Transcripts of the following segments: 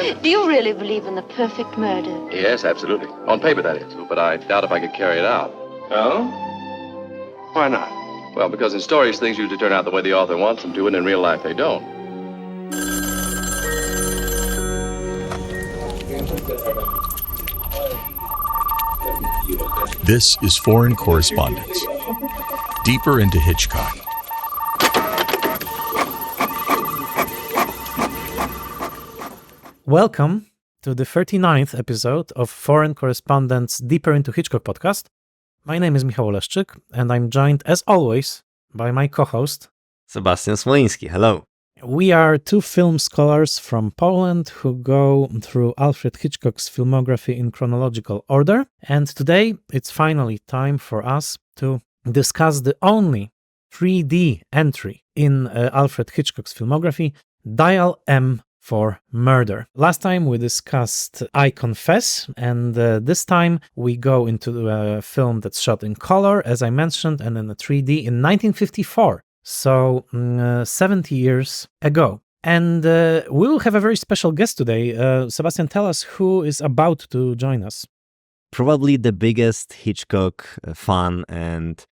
Do you really believe in the perfect murder? Yes, absolutely. On paper, that is. But I doubt if I could carry it out. Oh? Why not? Well, because in stories, things usually turn out the way the author wants them to, and in real life, they don't. This is Foreign Correspondence. Deeper into Hitchcock. Welcome to the 39th episode of Foreign Correspondence Deeper into Hitchcock podcast. My name is Michał Oleszczyk, and I'm joined, as always, by my co-host, Sebastian Smoliński. Hello. We are two film scholars from Poland who go through Alfred Hitchcock's filmography in chronological order, and today it's finally time for us to discuss the only 3D entry in Alfred Hitchcock's filmography, Dial M for Murder. Last time we discussed I Confess, and this time we go into a film that's shot in color, as I mentioned, and in a 3D in 1954. So 70 years ago. And we will have a very special guest today. Sebastian, tell us who is about to join us. Probably the biggest Hitchcock fan and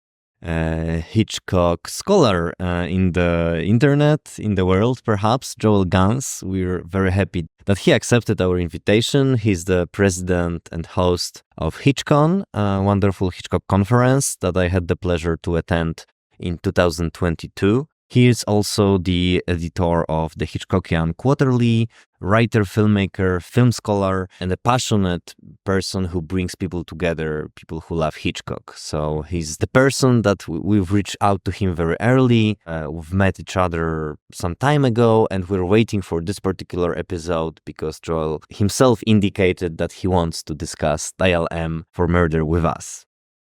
Hitchcock scholar in the internet, in the world, perhaps, Joel Gunz. We're very happy that he accepted our invitation. He's the president and host of HitchCon, a wonderful Hitchcock conference that I had the pleasure to attend in 2022. He is also the editor of the Hitchcockian Quarterly, writer, filmmaker, film scholar, and a passionate person who brings people together, people who love Hitchcock. So he's the person that we've reached out to him very early. We've met each other some time ago, and we're waiting for this particular episode because Joel himself indicated that he wants to discuss Dial M for Murder with us.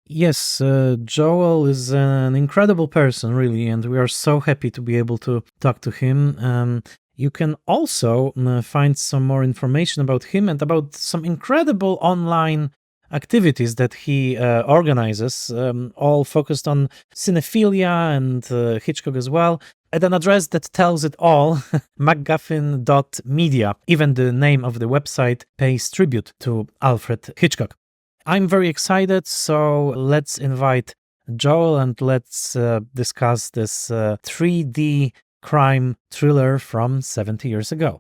Yes, Joel is an incredible person, really, and we are so happy to be able to talk to him. You can also find some more information about him and about some incredible online activities that he organizes, all focused on cinephilia and Hitchcock as well, at an address that tells it all, mcguffin.media. Even the name of the website pays tribute to Alfred Hitchcock. I'm very excited, so let's invite Joel and let's discuss this 3D crime thriller from 70 years ago.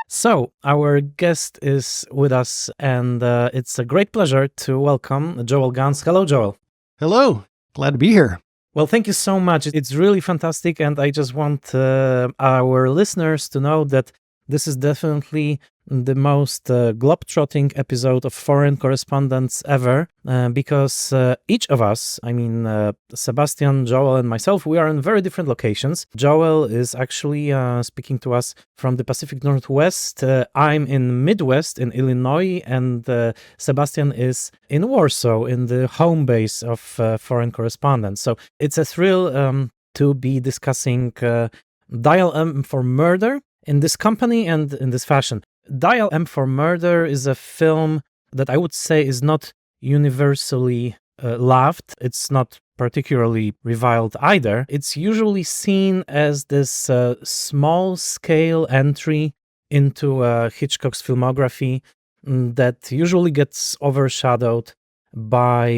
So, our guest is with us, and it's a great pleasure to welcome Joel Gunz. Hello, Joel. Hello. Glad to be here. Well, thank you so much. It's really fantastic, and I just want our listeners to know that this is definitely the most globe-trotting episode of Foreign Correspondence ever, because each of us, Sebastian, Joel, and myself, we are in very different locations. Joel is actually speaking to us from the Pacific Northwest. I'm in Midwest, in Illinois, and Sebastian is in Warsaw, in the home base of Foreign Correspondence. So it's a thrill to be discussing Dial M for Murder in this company and in this fashion. Dial M for Murder is a film that I would say is not universally loved. It's not particularly reviled either. It's usually seen as this small-scale entry into Hitchcock's filmography that usually gets overshadowed by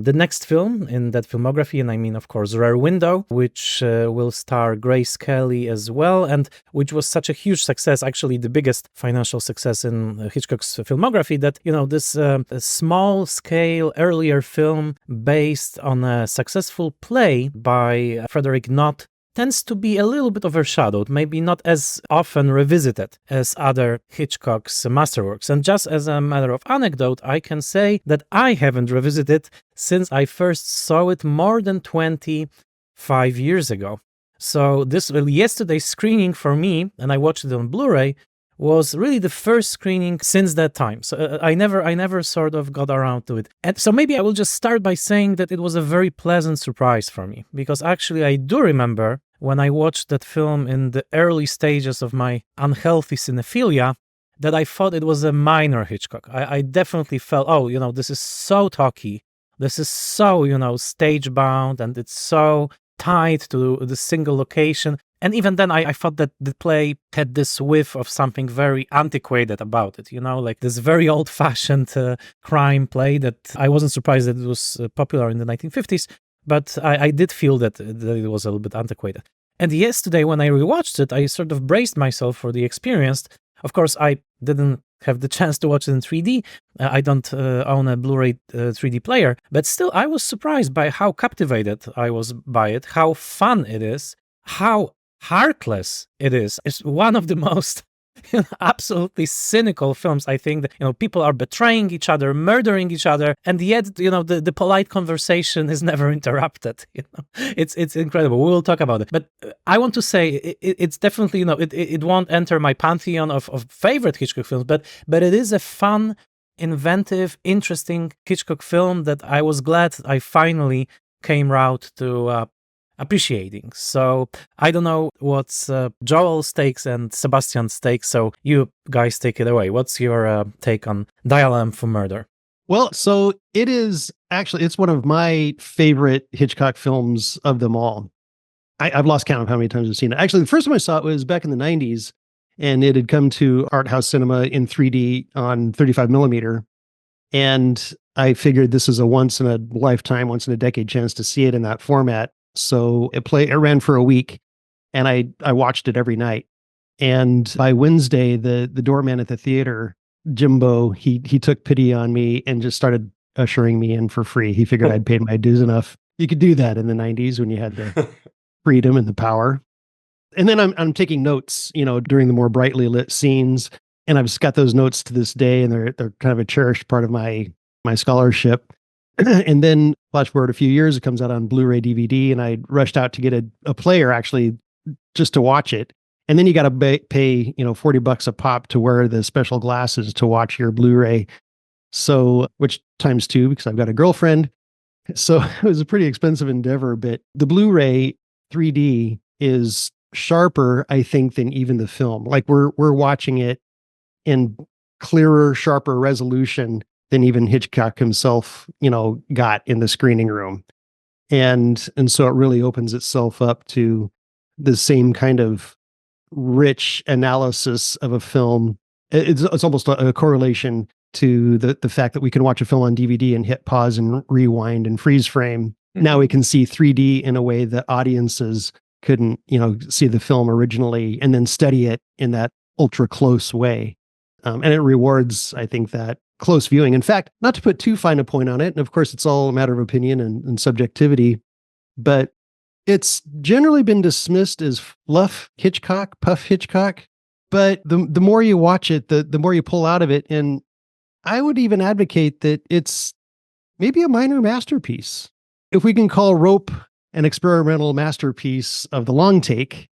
the next film in that filmography, and I mean, of course, Rear Window, which will star Grace Kelly as well, and which was such a huge success, actually the biggest financial success in Hitchcock's filmography, that, you know, this small-scale earlier film based on a successful play by Frederick Knott tends to be a little bit overshadowed, maybe not as often revisited as other Hitchcock's masterworks. And just as a matter of anecdote, I can say that I haven't revisited since I first saw it more than 25 years ago. So this yesterday's screening for me, and I watched it on Blu-ray, was really the first screening since that time. So I never sort of got around to it. And so maybe I will just start by saying that it was a very pleasant surprise for me, because actually I do remember when I watched that film in the early stages of my unhealthy cinephilia, that I thought it was a minor Hitchcock. I definitely felt, this is so talky. This is so, stage-bound, and it's so tied to the single location. And even then, I thought that the play had this whiff of something very antiquated about it, like this very old-fashioned crime play that I wasn't surprised that it was popular in the 1950s, but I did feel that it was a little bit antiquated. And yesterday, when I rewatched it, I sort of braced myself for the experience. Of course, I didn't have the chance to watch it in 3D. I don't own a Blu-ray 3D player, but still, I was surprised by how captivated I was by it, how fun it is, how heartless it is. It's one of the most absolutely cynical films, I think. That, people are betraying each other, murdering each other, and yet, the polite conversation is never interrupted. It's incredible. We will talk about it. But I want to say it's definitely, it won't enter my pantheon of favorite Hitchcock films, but it is a fun, inventive, interesting Hitchcock film that I was glad I finally came round to appreciating. So I don't know what's Joel's takes and Sebastian's takes, so you guys take it away. What's your take on Dial M for Murder? Well, so it's one of my favorite Hitchcock films of them all. I've lost count of how many times I've seen it. Actually, the first time I saw it was back in the 90s, and it had come to art house cinema in 3D on 35 millimeter. And I figured this is a once in a lifetime, once in a decade chance to see it in that format. So it ran for a week, and I watched it every night. And by Wednesday, the doorman at the theater, Jimbo, he took pity on me and just started ushering me in for free. He figured I'd paid my dues enough. You could do that in the 90s when you had the freedom and the power. And then I'm taking notes, during the more brightly lit scenes, and I've got those notes to this day, and they're kind of a cherished part of my scholarship. And then flash forward a few years, it comes out on Blu-ray DVD, and I rushed out to get a player actually just to watch it. And then you got to pay $40 a pop to wear the special glasses to watch your Blu-ray. So, which times two, because I've got a girlfriend. So it was a pretty expensive endeavor, but the Blu-ray 3D is sharper, I think, than even the film. Like we're watching it in clearer, sharper resolution than even Hitchcock himself, got in the screening room. And so it really opens itself up to the same kind of rich analysis of a film. It's almost a correlation to the fact that we can watch a film on DVD and hit pause and rewind and freeze frame. Now we can see 3D in a way that audiences couldn't, see the film originally and then study it in that ultra close way. And it rewards, I think, that close viewing. In fact, not to put too fine a point on it, and of course it's all a matter of opinion and subjectivity, but it's generally been dismissed as fluff Hitchcock, puff Hitchcock. But the more you watch it, the more you pull out of it. And I would even advocate that it's maybe a minor masterpiece. If we can call Rope an experimental masterpiece of the long take,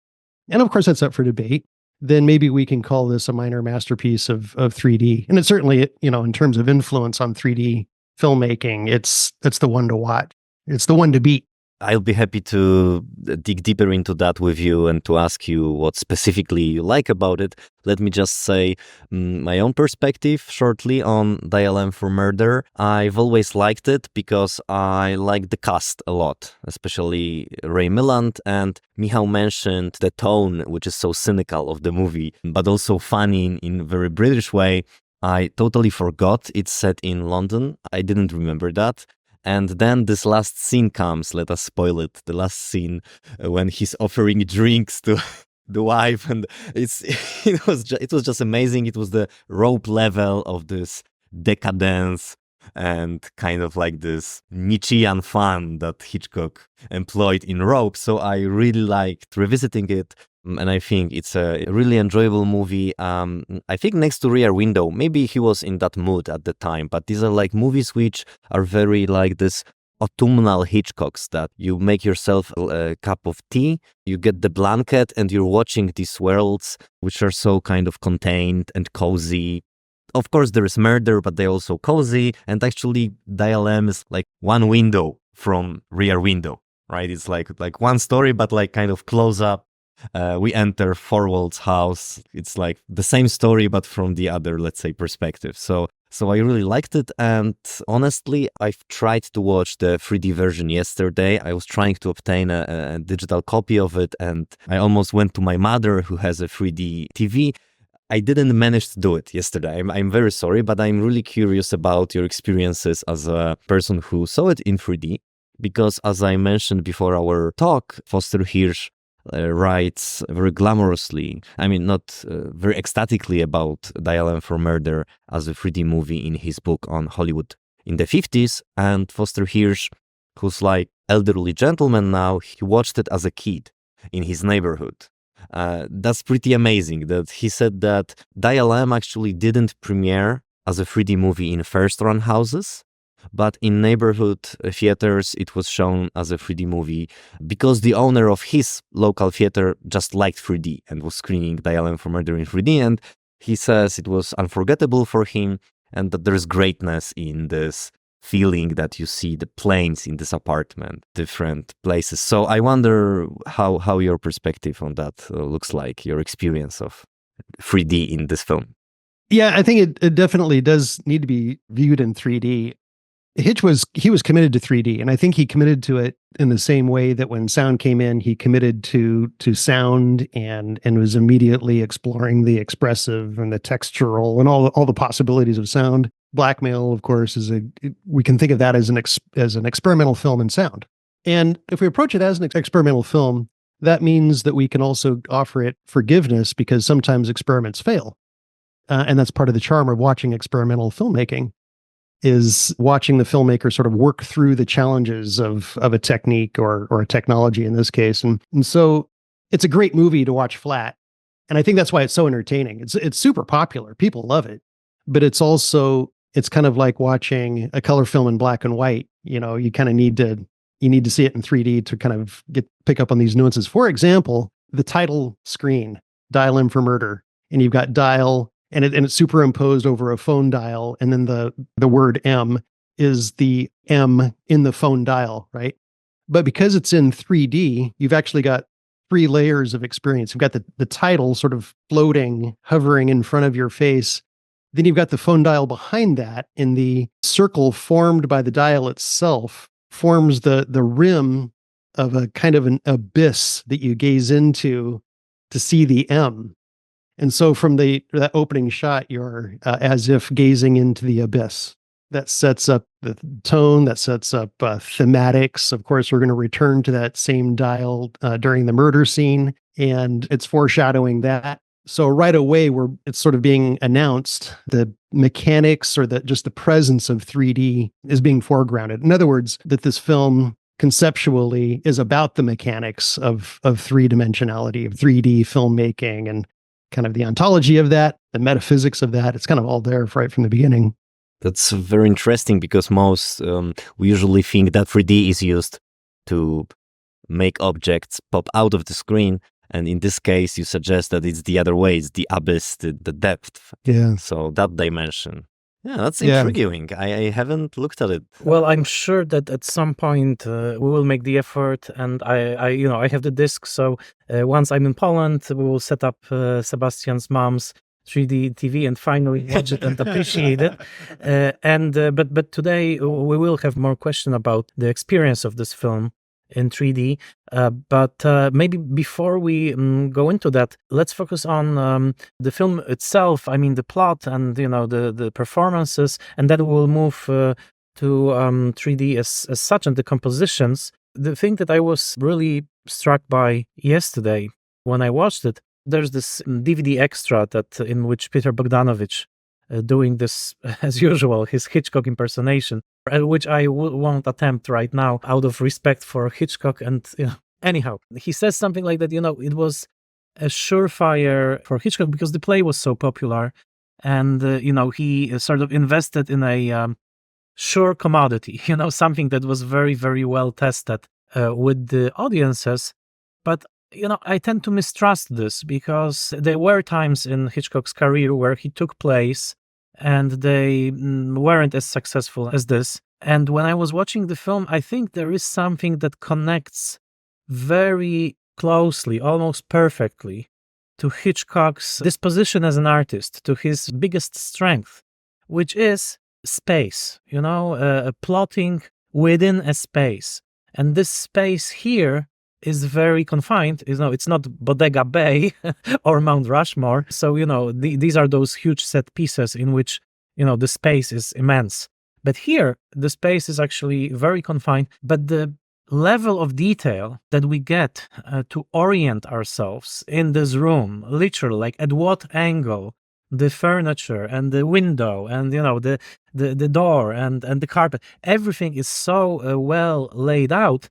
and of course that's up for debate, then maybe we can call this a minor masterpiece of 3D. And it's certainly, in terms of influence on 3D filmmaking, it's the one to watch. It's the one to beat. I'll be happy to dig deeper into that with you and to ask you what specifically you like about it. Let me just say my own perspective shortly on Dial M for Murder. I've always liked it because I like the cast a lot, especially Ray Milland, and Michał mentioned the tone, which is so cynical of the movie, but also funny in a very British way. I totally forgot it's set in London. I didn't remember that. And then this last scene comes, let us spoil it, the last scene when he's offering drinks to the wife, and it was just amazing. It was the Rope level of this decadence and kind of like this Nietzschean fun that Hitchcock employed in Rope. So I really liked revisiting it. And I think it's a really enjoyable movie. I think next to Rear Window, maybe he was in that mood at the time, but these are like movies which are very like this autumnal Hitchcocks, that you make yourself a cup of tea, you get the blanket, and you're watching these worlds which are so kind of contained and cozy. Of course, there is murder, but they're also cozy. And actually, Dial M is like one window from Rear Window, right? It's like one story, but like kind of close up. We enter Forwald's house. It's like the same story, but from the other, let's say, perspective. So So I really liked it, and honestly, I've tried to watch the 3D version yesterday. I was trying to obtain a digital copy of it, and I almost went to my mother, who has a 3D TV. I didn't manage to do it yesterday. I'm very sorry, but I'm really curious about your experiences as a person who saw it in 3D, because as I mentioned before our talk, Foster Hirsch writes very glamorously, not very ecstatically about Dial M for Murder as a 3D movie in his book on Hollywood in the 50s. And Foster Hirsch, who's like elderly gentleman now, he watched it as a kid in his neighborhood. That's pretty amazing that he said that Dial M actually didn't premiere as a 3D movie in first-run houses, but in neighborhood theaters, it was shown as a 3D movie because the owner of his local theater just liked 3D and was screening Dial M for Murder in 3D. And he says it was unforgettable for him and that there's greatness in this feeling that you see the planes in this apartment, different places. So I wonder how your perspective on that looks like, your experience of 3D in this film. Yeah, I think it definitely does need to be viewed in 3D. Hitch was committed to 3D, and I think he committed to it in the same way that when sound came in, he committed to sound and was immediately exploring the expressive and the textural and all the possibilities of sound. Blackmail, of course, we can think of that as an experimental film in sound. And if we approach it as an experimental film, that means that we can also offer it forgiveness because sometimes experiments fail, and that's part of the charm of watching experimental filmmaking. Is watching the filmmaker sort of work through the challenges of a technique or a technology in this case. And so it's a great movie to watch flat. And I think that's why it's so entertaining. It's super popular. People love it. But it's kind of like watching a color film in black and white. You kind of need to see it in 3D to kind of pick up on these nuances. For example, the title screen, Dial M for Murder, and you've got dial and it's superimposed over a phone dial, and then the word M is the M in the phone dial, right? But because it's in 3D, you've actually got 3 layers of experience. You've got the title sort of floating, hovering in front of your face. Then you've got the phone dial behind that, and the circle formed by the dial itself forms the rim of a kind of an abyss that you gaze into to see the M. And so from that opening shot, you're as if gazing into the abyss. That sets up the tone, that sets up thematics. Of course, we're going to return to that same dial during the murder scene, and it's foreshadowing that. So right away, it's sort of being announced. The mechanics or just the presence of 3D is being foregrounded. In other words, that this film conceptually is about the mechanics of three-dimensionality, of 3D filmmaking, and kind of the ontology of that, the metaphysics of that. It's kind of all there right from the beginning. That's very interesting because we usually think that 3D is used to make objects pop out of the screen. And in this case, you suggest that it's the other way. It's the abyss, the depth. Yeah. So that dimension. Yeah, that's intriguing. I haven't looked at it. Well, I'm sure that at some point we will make the effort, and I have the disc. So once I'm in Poland, we will set up Sebastian's mom's 3D TV and finally watch it and appreciate it. But today we will have more question about the experience of this film in 3D. But maybe before we go into that, let's focus on the film itself. I mean, the plot and the performances, and then we'll move to 3D as such and the compositions. The thing that I was really struck by yesterday when I watched it, there's this DVD extra in which Peter Bogdanovich doing this, as usual, his Hitchcock impersonation, which I won't attempt right now out of respect for Hitchcock. And anyhow, he says something like that, it was a surefire for Hitchcock because the play was so popular, and he sort of invested in a sure commodity, something that was very, very well tested with the audiences. But I tend to mistrust this because there were times in Hitchcock's career where he took plays and they weren't as successful as this. And when I was watching the film, I think there is something that connects very closely, almost perfectly, to Hitchcock's disposition as an artist, to his biggest strength, which is space, plotting within a space. And this space here is very confined. It's not Bodega Bay or Mount Rushmore. So, these are those huge set pieces in which, the space is immense. But here, the space is actually very confined, but the level of detail that we get to orient ourselves in this room, literally, like at what angle the furniture and the window and the door and the carpet, everything is so well laid out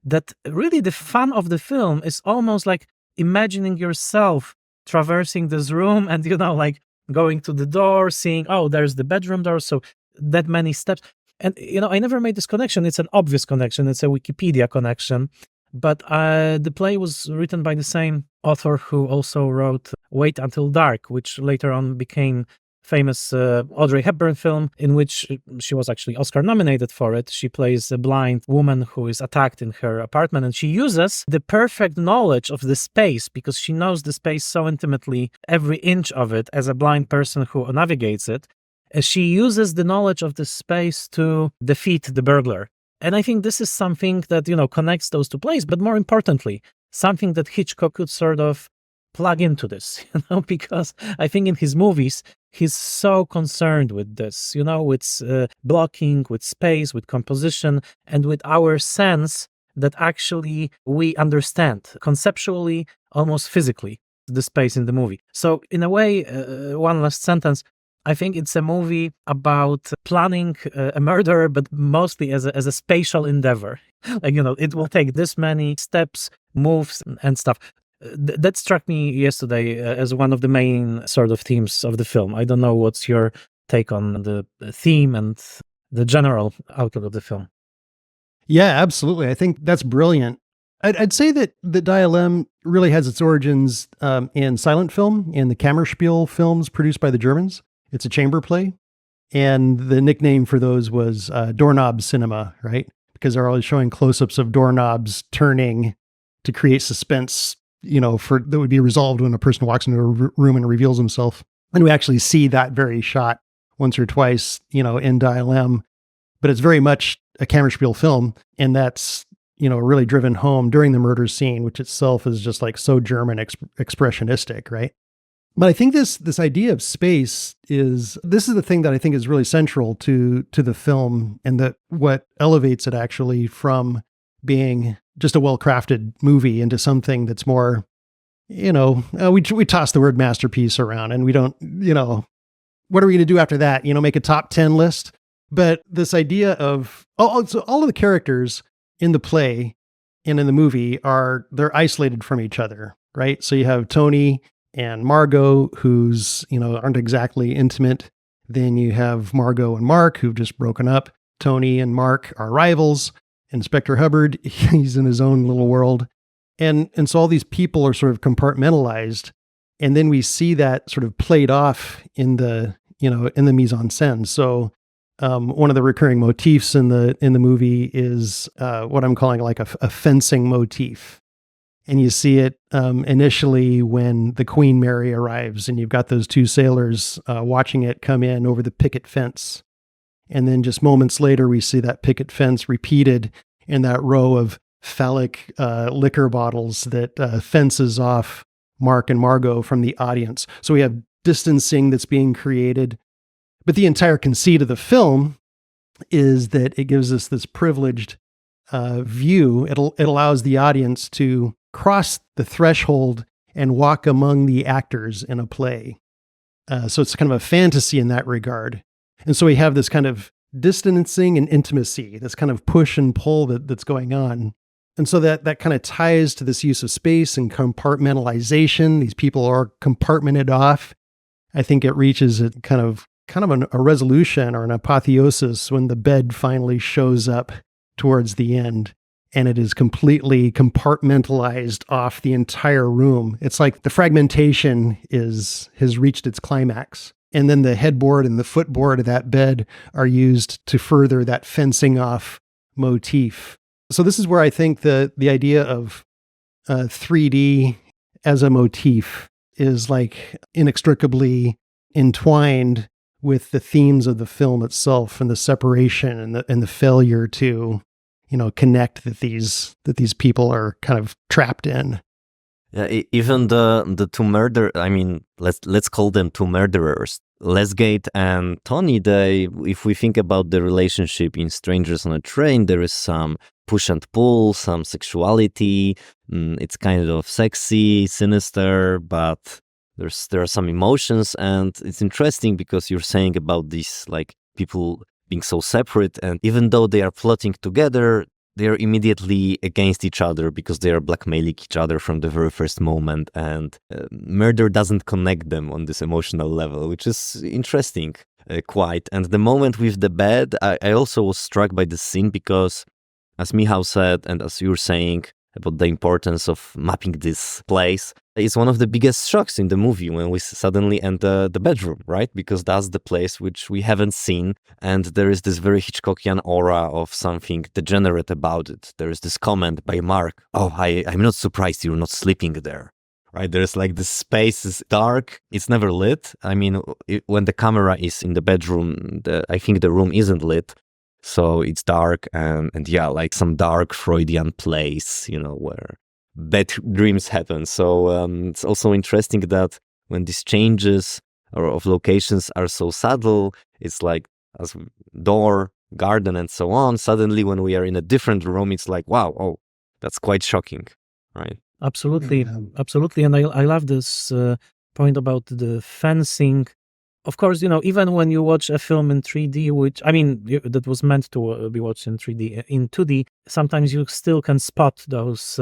that really the fun of the film is almost like imagining yourself traversing this room and like going to the door, seeing, oh, there's the bedroom door, so that many steps. And I never made this connection. It's an obvious connection. It's a Wikipedia connection. But the play was written by the same author who also wrote Wait Until Dark, which later on became famous Audrey Hepburn film, in which she was actually Oscar nominated for it. She plays a blind woman who is attacked in her apartment, and she uses the perfect knowledge of the space, because she knows the space so intimately, every inch of it, as a blind person who navigates it. She uses the knowledge of the space to defeat the burglar. And I think this is something that, connects those two plays, but more importantly, something that Hitchcock could sort of plug into this, because I think in his movies, he's so concerned with this, with blocking, with space, with composition, and with our sense that actually we understand conceptually, almost physically, the space in the movie. So in a way, one last sentence, I think it's a movie about planning a murder, but mostly as a spatial endeavor. Like, it will take this many steps, moves, and stuff. That struck me yesterday as one of the main sort of themes of the film. I don't know what's your take on the theme and the general outlook of the film. Yeah, absolutely. I think that's brilliant. I'd say that the Dialem really has its origins in silent film, in the Kammerspiel films produced by the Germans. It's a chamber play. And the nickname for those was doorknob cinema, right? Because they're always showing close-ups of doorknobs turning to create suspense, that would be resolved when a person walks into a room and reveals himself. And we actually see that very shot once or twice, in Dialem. But it's very much a Kammerspiel film. And that's, really driven home during the murder scene, which itself is just like so German expressionistic, right? But I think this idea of space this is the thing that I think is really central to the film, and that what elevates it actually from being just a well-crafted movie into something that's more, we toss the word masterpiece around and we don't, what are we going to do after that? Make a top 10 list. But this idea of, so all of the characters in the play and in the movie they're isolated from each other, right? So you have Tony and Margot, who's, aren't exactly intimate. Then you have Margot and Mark, who've just broken up. Tony and Mark are rivals. Inspector Hubbard, he's in his own little world. And so all these people are sort of compartmentalized. And then we see that sort of played off in the mise en scène. So one of the recurring motifs in the movie is what I'm calling like a fencing motif. And you see it initially when the Queen Mary arrives, and you've got those two sailors watching it come in over the picket fence. And then just moments later, we see that picket fence repeated in that row of phallic liquor bottles that fences off Mark and Margot from the audience. So we have distancing that's being created. But the entire conceit of the film is that it gives us this privileged view. It allows the audience to cross the threshold and walk among the actors in a play. So it's kind of a fantasy in that regard. And so we have this kind of distancing and intimacy, this kind of push and pull that's going on. And so that kind of ties to this use of space and compartmentalization. These people are compartmented off. I think it reaches a kind of a resolution or an apotheosis when the bed finally shows up towards the end. And it is completely compartmentalized off the entire room. It's like the fragmentation has reached its climax. And then the headboard and the footboard of that bed are used to further that fencing off motif. So this is where I think the idea of 3D as a motif is like inextricably entwined with the themes of the film itself and the separation and the failure to, connect that these people are kind of trapped in. Yeah, even the two let's call them two murderers, Lesgate and Tony. If we think about the relationship in Strangers on a Train, there is some push and pull, some sexuality. It's kind of sexy, sinister, but there are some emotions, and it's interesting because you're saying about these like people being so separate, and even though they are plotting together, they are immediately against each other because they are blackmailing each other from the very first moment, and murder doesn't connect them on this emotional level, which is interesting, quite. And the moment with the bed, I also was struck by this scene because, as Michał said, and as you're saying about the importance of mapping this place, it's one of the biggest shocks in the movie when we suddenly enter the bedroom, right? Because that's the place which we haven't seen, and there is this very Hitchcockian aura of something degenerate about it. There is this comment by Mark, I'm not surprised you're not sleeping there, right? There's like the space is dark, it's never lit. I mean, when the camera is in the bedroom, I think the room isn't lit. So it's dark and yeah, like some dark Freudian place, where bad dreams happen. So it's also interesting that when these changes of locations are so subtle, it's like as door, garden, and so on. Suddenly, when we are in a different room, it's like, wow, that's quite shocking, right? Absolutely, absolutely. And I love this point about the fencing. Of course, even when you watch a film in 3D, that was meant to be watched in 3D, in 2D, sometimes you still can spot those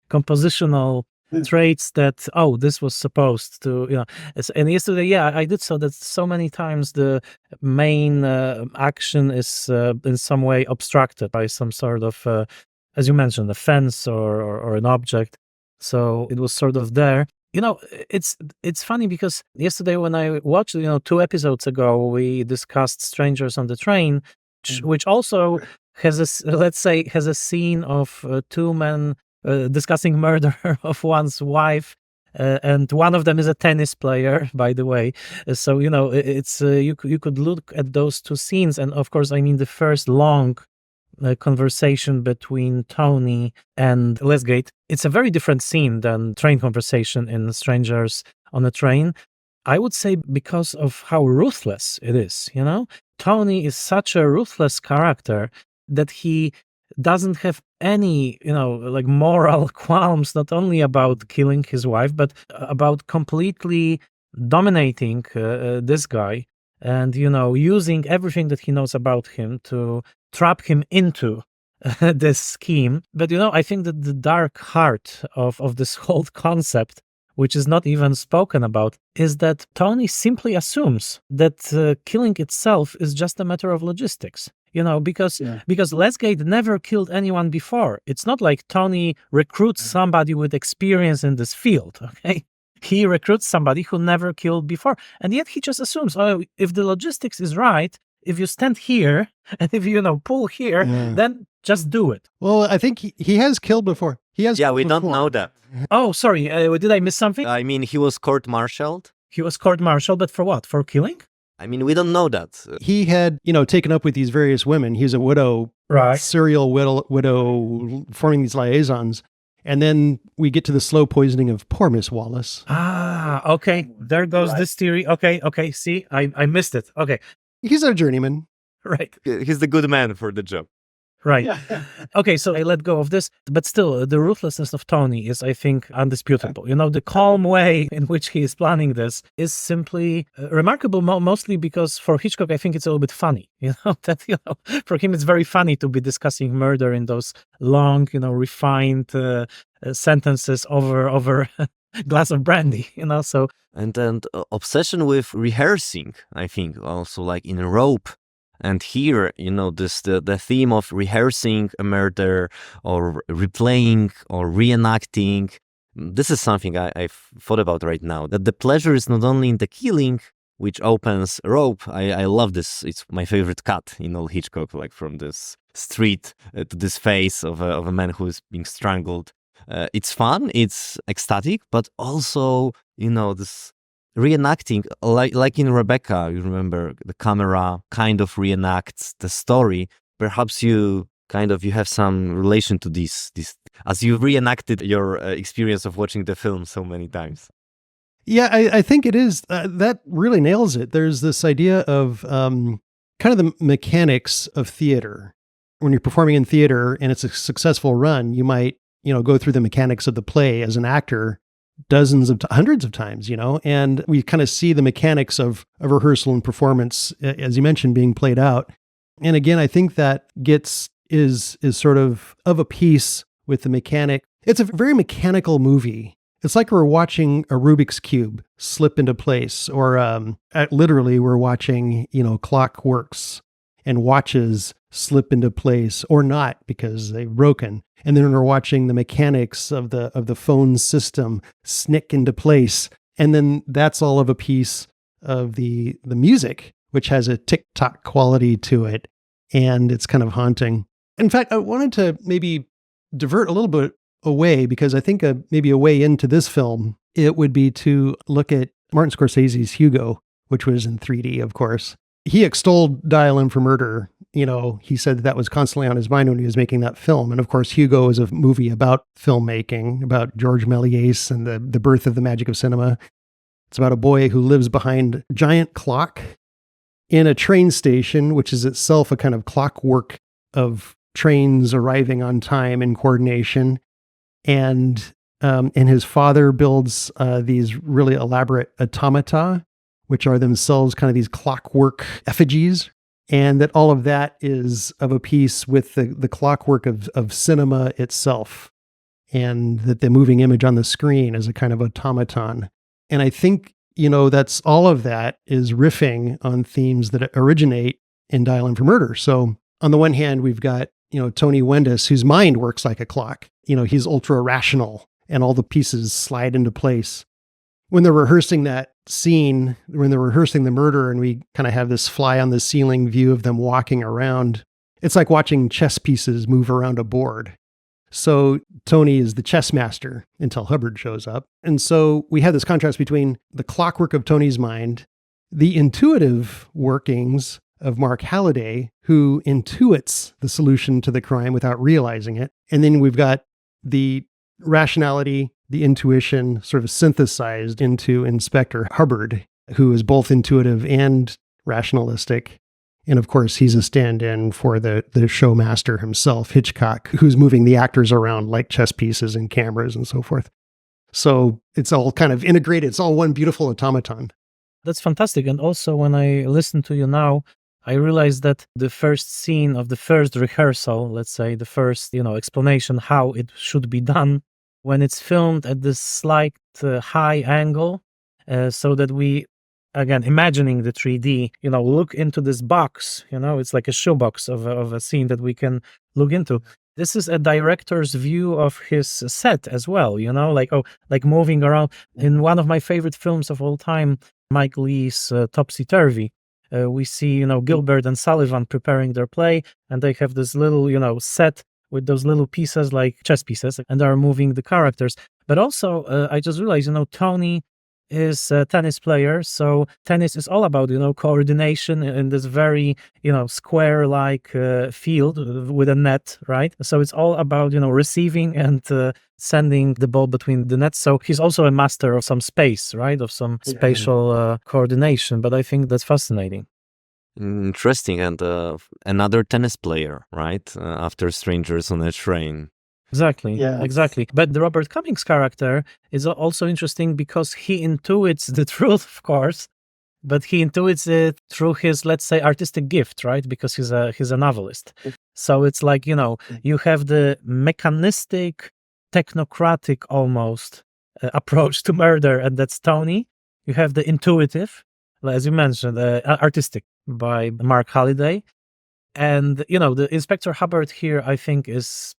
compositional traits that, this was supposed to, And yesterday, I did so that so many times the main action is in some way obstructed by some sort of, as you mentioned, a fence or an object. So it was sort of there. It's funny because yesterday when I watched, 2 episodes ago, we discussed Strangers on the Train, which also has a scene of 2 men discussing murder of one's wife, and one of them is a tennis player, by the way. So it's you could look at those 2 scenes, and of course, the first long conversation between Tony and Lesgate. It's a very different scene than train conversation in Strangers on a Train. I would say because of how ruthless it is, Tony is such a ruthless character that he doesn't have any, like moral qualms, not only about killing his wife, but about completely dominating this guy and, using everything that he knows about him to trap him into this scheme. But, I think that the dark heart of this whole concept, which is not even spoken about, is that Tony simply assumes that killing itself is just a matter of logistics. Because Lesgate never killed anyone before. It's not like Tony recruits somebody with experience in this field, okay? He recruits somebody who never killed before. And yet he just assumes, if the logistics is right, if you stand here and if you pull here, then just do it. Well, I think he has killed before. He has. Yeah, we don't know that. Oh, sorry. Did I miss something? He was court-martialed. He was court-martialed, but for what? For killing? We don't know that. He had, taken up with these various women. He's a widow, right? Serial widow, forming these liaisons. And then we get to the slow poisoning of poor Miss Wallace. Ah, okay. There goes this theory. Okay. See, I missed it. Okay. He's our journeyman. Right. He's the good man for the job. Right. Okay, so I let go of this, but still, the ruthlessness of Tony is, I think, undisputable. The calm way in which he is planning this is simply remarkable, mostly because for Hitchcock, I think it's a little bit funny. For him, it's very funny to be discussing murder in those long, refined sentences over a glass of brandy. So and obsession with rehearsing, I think, also like in Rope. And here, the theme of rehearsing a murder or replaying or reenacting, this is something I've thought about right now, that the pleasure is not only in the killing, which opens Rope. I love this. It's my favorite cut in all Hitchcock, like from this street to this face of a man who is being strangled. It's fun, it's ecstatic, but also, this reenacting, like in Rebecca, you remember the camera kind of reenacts the story. Perhaps you have some relation to this as you reenacted your experience of watching the film so many times. Yeah, I think it is. That really nails it. There's this idea of kind of the mechanics of theater. When you're performing in theater and it's a successful run, you might, go through the mechanics of the play as an actor hundreds of times, and we kind of see the mechanics of rehearsal and performance, as you mentioned, being played out. And again, I think that is sort of a piece with the mechanic. It's a very mechanical movie. It's like we're watching a Rubik's Cube slip into place, or literally we're watching, clockworks and watches slip into place or not because they've broken. And then we're watching the mechanics of the phone system snick into place. And then that's all of a piece of the music, which has a tick-tock quality to it. And it's kind of haunting. In fact, I wanted to maybe divert a little bit away, because I think maybe a way into this film, it would be to look at Martin Scorsese's Hugo, which was in 3D, of course. He extolled Dial M for Murder. He said that was constantly on his mind when he was making that film. And of course, Hugo is a movie about filmmaking, about George Méliès and the birth of the magic of cinema. It's about a boy who lives behind a giant clock in a train station, which is itself a kind of clockwork of trains arriving on time in coordination. And his father builds these really elaborate automata, which are themselves kind of these clockwork effigies. And that all of that is of a piece with the clockwork of cinema itself. And that the moving image on the screen is a kind of automaton. And I think, that's all of that is riffing on themes that originate in Dial M for Murder. So on the one hand, we've got, Tony Wendis, whose mind works like a clock. He's ultra rational and all the pieces slide into place. When they're rehearsing that scene, when they're rehearsing the murder and we kind of have this fly on the ceiling view of them walking around, it's like watching chess pieces move around a board. So Tony is the chess master until Hubbard shows up. And so we have this contrast between the clockwork of Tony's mind, the intuitive workings of Mark Halliday, who intuits the solution to the crime without realizing it. And then we've got the rationality, the intuition sort of synthesized into Inspector Hubbard, who is both intuitive and rationalistic. And of course, he's a stand-in for the showmaster himself, Hitchcock, who's moving the actors around like chess pieces and cameras and so forth. So it's all kind of integrated. It's all one beautiful automaton. That's fantastic. And also, when I listen to you now, I realized that the first scene of the first rehearsal, let's say the first, explanation how it should be done, when it's filmed at this slight high angle, so that we, again, imagining the 3D, look into this box, it's like a shoebox of a scene that we can look into. This is a director's view of his set as well, like moving around. In one of my favorite films of all time, Mike Leigh's Topsy-Turvy, we see, Gilbert and Sullivan preparing their play, and they have this little, set with those little pieces like chess pieces, and they are moving the characters. But also, I just realized, Tony is a tennis player, so tennis is all about, coordination in this very, square-like field with a net, right? So it's all about, receiving and sending the ball between the nets. So he's also a master of some space, right? Of some spatial coordination. But I think that's fascinating. Interesting. And another tennis player, right? After Strangers on a Train. Exactly. Yeah. Exactly. But the Robert Cummings character is also interesting because he intuits the truth, of course, but he intuits it through his, let's say, artistic gift, right? Because he's a novelist. So it's like, you have the mechanistic, technocratic almost approach to murder, and that's Tony. You have the intuitive, as you mentioned, artistic by Mark Halliday. And, the Inspector Hubbard here, I think, is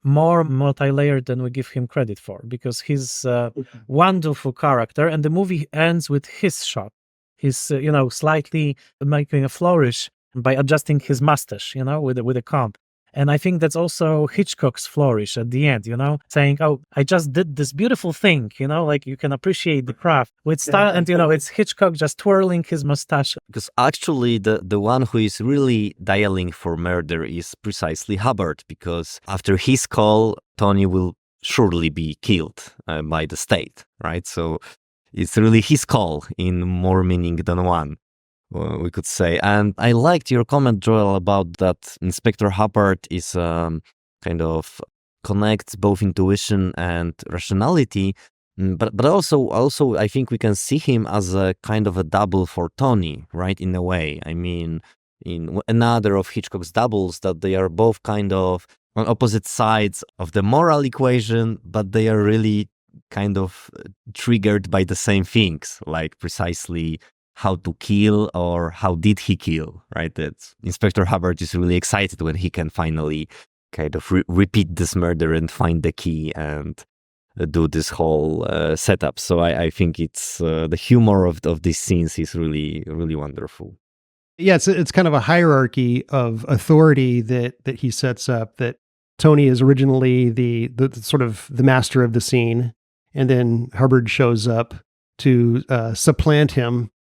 more multi-layered than we give him credit for, because he's a wonderful character, and the movie ends with his shot. He's, slightly making a flourish by adjusting his mustache, with a comb. And I think that's also Hitchcock's flourish at the end, saying, oh, I just did this beautiful thing, like you can appreciate the craft with style. And, it's Hitchcock just twirling his mustache. Because actually the one who is really dialing for murder is precisely Hubbard, because after his call, Tony will surely be killed by the state, right? So it's really his call in more meaning than one, we could say. And I liked your comment, Joel, about that Inspector Hubbard is kind of connects both intuition and rationality, but also I think we can see him as a kind of a double for Tony, right? In a way, I mean, in another of Hitchcock's doubles, that they are both kind of on opposite sides of the moral equation, but they are really kind of triggered by the same things, like precisely how to kill or how did he kill, right? That Inspector Hubbard is really excited when he can finally kind of repeat this murder and find the key and do this whole setup. So I think it's the humor of these scenes is really, really wonderful. Yeah, it's kind of a hierarchy of authority that he sets up, that Tony is originally the sort of the master of the scene, and then Hubbard shows up to supplant him.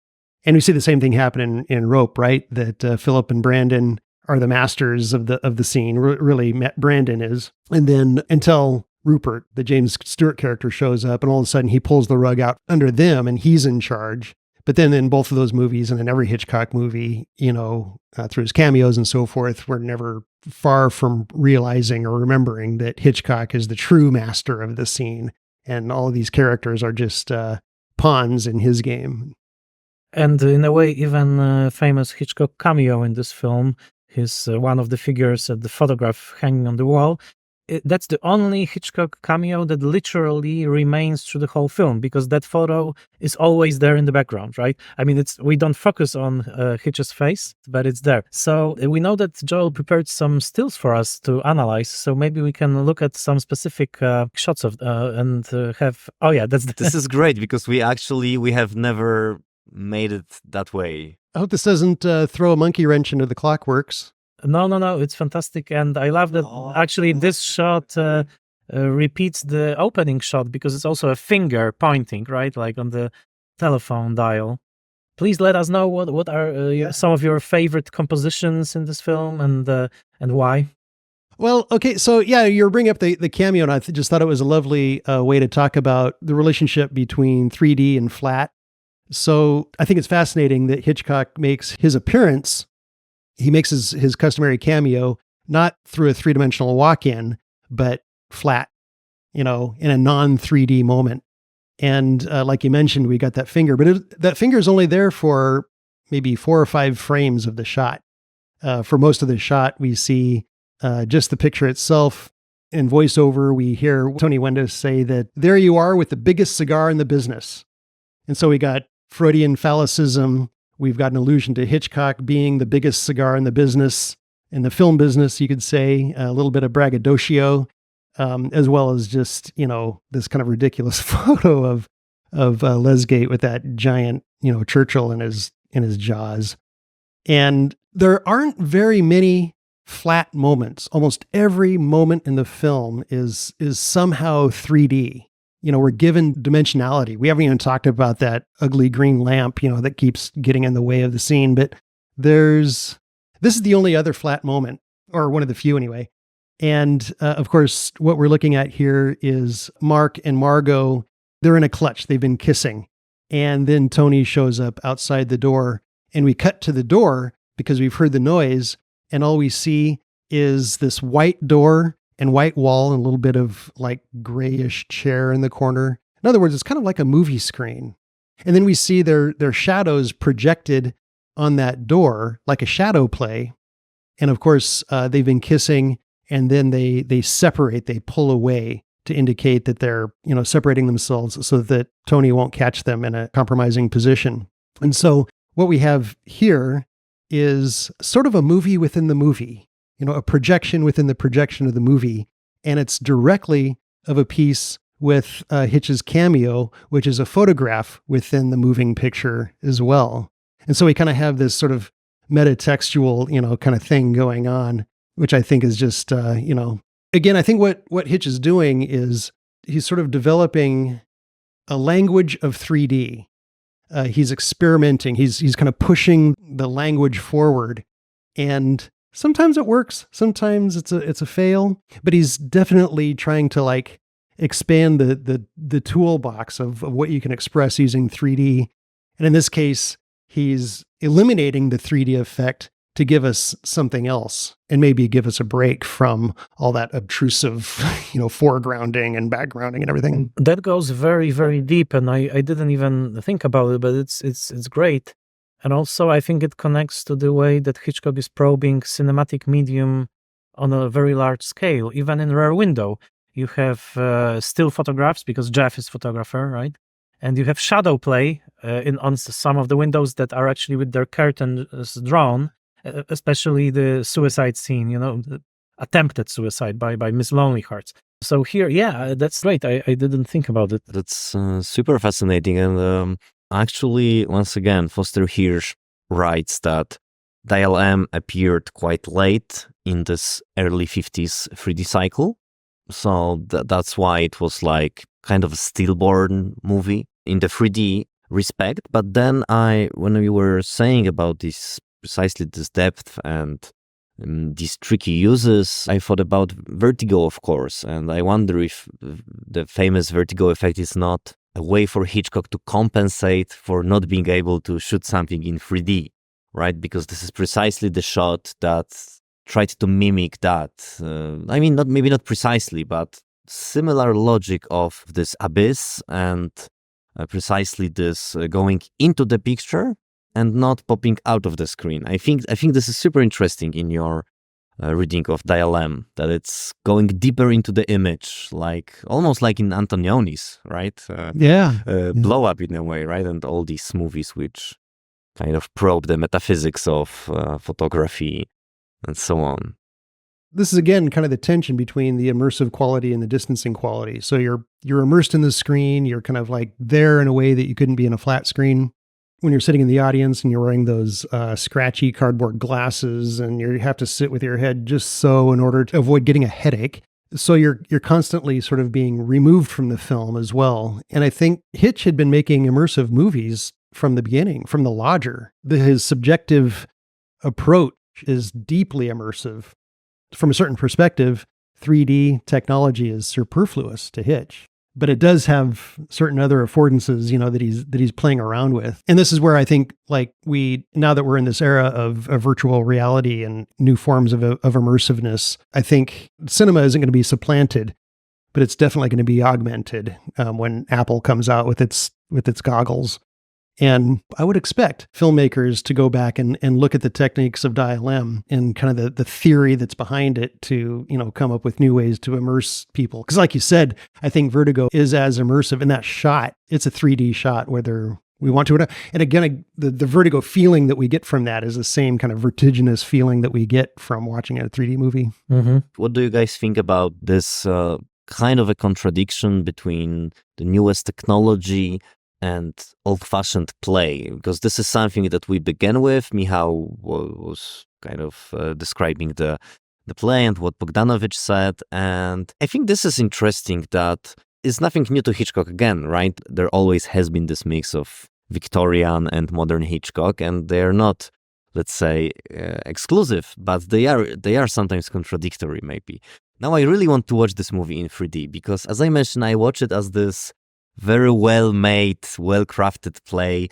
And we see the same thing happen in Rope, right? That Philip and Brandon are the masters of the scene. Really, Brandon is. And then until Rupert, the James Stewart character, shows up, and all of a sudden he pulls the rug out under them, and he's in charge. But then in both of those movies, and in every Hitchcock movie, through his cameos and so forth, we're never far from realizing or remembering that Hitchcock is the true master of the scene. And all of these characters are just pawns in his game. And in a way, even famous Hitchcock cameo in this film, he's one of the figures at the photograph hanging on the wall. That's the only Hitchcock cameo that literally remains through the whole film, because that photo is always there in the background, right? I mean, we don't focus on Hitch's face, but it's there. So we know that Joel prepared some stills for us to analyze. So maybe we can look at some specific shots of and have. Oh yeah, This is great, because we have never made it that way. I hope this doesn't throw a monkey wrench into the clockworks. No, it's fantastic. And I love that actually this shot repeats the opening shot, because it's also a finger pointing, right? Like on the telephone dial. Please let us know what are some of your favorite compositions in this film and why. Well, okay, so yeah, you're bringing up the cameo, and I just thought it was a lovely way to talk about the relationship between 3D and flat. So I think it's fascinating that Hitchcock makes his appearance. He makes his customary cameo not through a three-dimensional walk-in, but flat, in a non-3D moment. And like you mentioned, we got that finger, but that finger is only there for maybe 4 or 5 frames of the shot. For most of the shot, we see just the picture itself. In voiceover, we hear Tony Wendis say that, "There you are with the biggest cigar in the business." And so we got Freudian phallicism. We've got an allusion to Hitchcock being the biggest cigar in the business, in the film business, you could say, a little bit of braggadocio, as well as just, this kind of ridiculous photo of Lesgate with that giant, Churchill in his jaws. And there aren't very many flat moments. Almost every moment in the film is somehow 3D. We're given dimensionality. We haven't even talked about that ugly green lamp, that keeps getting in the way of the scene. But this is the only other flat moment, or one of the few anyway. And of course, what we're looking at here is Mark and Margot. They're in a clutch. They've been kissing. And then Tony shows up outside the door, and we cut to the door because we've heard the noise. And all we see is this white door and white wall and a little bit of like grayish chair in the corner. In other words, it's kind of like a movie screen. And then we see their shadows projected on that door like a shadow play. And of course, they've been kissing, and then they separate, they pull away to indicate that they're, separating themselves so that Tony won't catch them in a compromising position. And so what we have here is sort of a movie within the movie. A projection within the projection of the movie. And it's directly of a piece with Hitch's cameo, which is a photograph within the moving picture as well. And so we kind of have this sort of metatextual, kind of thing going on. which I think is just, again, I think what Hitch is doing is he's sort of developing a language of 3D. He's experimenting. He's kind of pushing the language forward, and sometimes it works. Sometimes it's a fail. But he's definitely trying to like expand the toolbox of what you can express using 3D. And in this case, he's eliminating the 3D effect to give us something else and maybe give us a break from all that obtrusive, foregrounding and backgrounding and everything. That goes very, very deep, and I didn't even think about it, but it's great. And also, I think it connects to the way that Hitchcock is probing cinematic medium on a very large scale. Even in Rear Window, you have still photographs because Jeff is photographer, right? And you have shadow play on some of the windows that are actually with their curtains drawn. Especially the suicide scene, the attempted suicide by Miss Lonely Hearts. So here, yeah, that's great. I didn't think about it. That's super fascinating. And actually, once again, Foster Hirsch writes that Dial M appeared quite late in this early 50s 3D cycle. So that's why it was like kind of a stillborn movie in the 3D respect. But then when you were saying about precisely this depth and these tricky uses, I thought about vertigo, of course, and I wonder if the famous vertigo effect is not a way for Hitchcock to compensate for not being able to shoot something in 3D, right? Because this is precisely the shot that tried to mimic that. Maybe not precisely, but similar logic of this abyss and precisely this going into the picture and not popping out of the screen. I think this is super interesting in your reading of Dial M, that it's going deeper into the image, like almost like in Antonioni's, right? Blow Up in a way, right? And all these movies which kind of probe the metaphysics of photography and so on. This is again kind of the tension between the immersive quality and the distancing quality. So you're immersed in the screen, you're kind of like there in a way that you couldn't be in a flat screen. When you're sitting in the audience and you're wearing those scratchy cardboard glasses and you have to sit with your head just so in order to avoid getting a headache. So you're constantly sort of being removed from the film as well. And I think Hitch had been making immersive movies from the beginning, from The Lodger. His subjective approach is deeply immersive. From a certain perspective, 3D technology is superfluous to Hitch. But it does have certain other affordances, that he's playing around with. And this is where I think, now that we're in this era of virtual reality and new forms of immersiveness, I think cinema isn't going to be supplanted, but it's definitely going to be augmented when Apple comes out with its goggles. And I would expect filmmakers to go back and look at the techniques of Dial M and kind of the theory that's behind it to, come up with new ways to immerse people. Because like you said, I think Vertigo is as immersive in that shot. It's a 3D shot, whether we want to or not. And again, the Vertigo feeling that we get from that is the same kind of vertiginous feeling that we get from watching a 3D movie. Mm-hmm. What do you guys think about this kind of a contradiction between the newest technology and old-fashioned play? Because this is something that we began with. Michał was kind of describing the play and what Bogdanovich said. And I think this is interesting, that it's nothing new to Hitchcock again, right? There always has been this mix of Victorian and modern Hitchcock, and they're not, let's say, exclusive, but they are sometimes contradictory, maybe. Now I really want to watch this movie in 3D because, as I mentioned, I watch it as this very well-made, well-crafted play